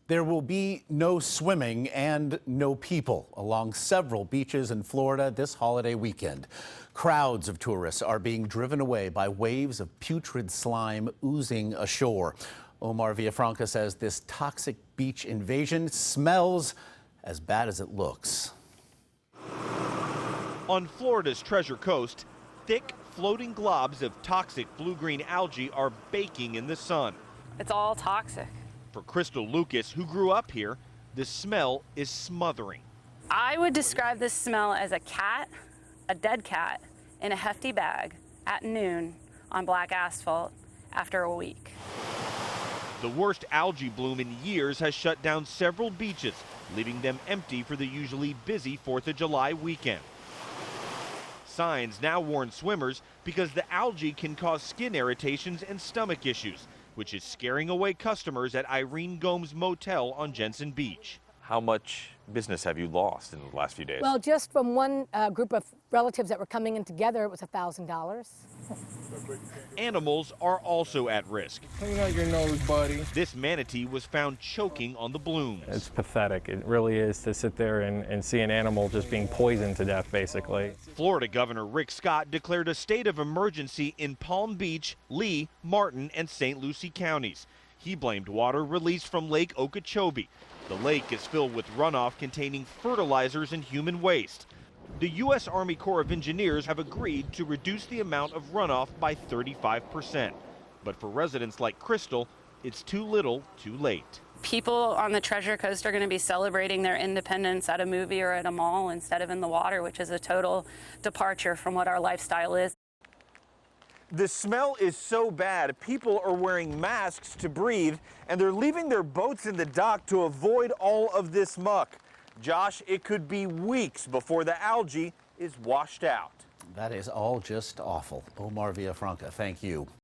There will be no swimming and no people along several beaches in Florida this holiday weekend. Crowds of tourists are being driven away by waves of putrid slime oozing ashore. Omar Villafranca says this toxic beach invasion smells as bad as it looks. On Florida's Treasure Coast, thick floating globs of toxic blue-green algae are baking in the sun. It's all toxic. For Crystal Lucas, who grew up here, the smell is smothering. I would describe this smell as a dead cat, in a hefty bag at noon on black asphalt after a week. The worst algae bloom in years has shut down several beaches, leaving them empty for the usually busy 4th of July weekend. Signs now warn swimmers because the algae can cause skin irritations and stomach issues, which is scaring away customers at Irene Gomes Motel on Jensen Beach. How much business have you lost in the last few days? Well, just from one group of relatives that were coming in together, it was $1,000. Animals are also at risk. Clean out your nose, buddy. This manatee was found choking on the blooms. It's pathetic. It really is to sit there and see an animal just being poisoned to death, basically. Florida Governor Rick Scott declared a state of emergency in Palm Beach, Lee, Martin, and St. Lucie counties. He blamed water released from Lake Okeechobee. The lake is filled with runoff containing fertilizers and human waste. The U.S. Army Corps of Engineers have agreed to reduce the amount of runoff by 35%. But for residents like Crystal, it's too little, too late. People on the Treasure Coast are going to be celebrating their independence at a movie or at a mall instead of in the water, which is a total departure from what our lifestyle is. The smell is so bad, people are wearing masks to breathe, and they're leaving their boats in the dock to avoid all of this muck. Josh, it could be weeks before the algae is washed out. That is all just awful. Omar Villafranca, thank you.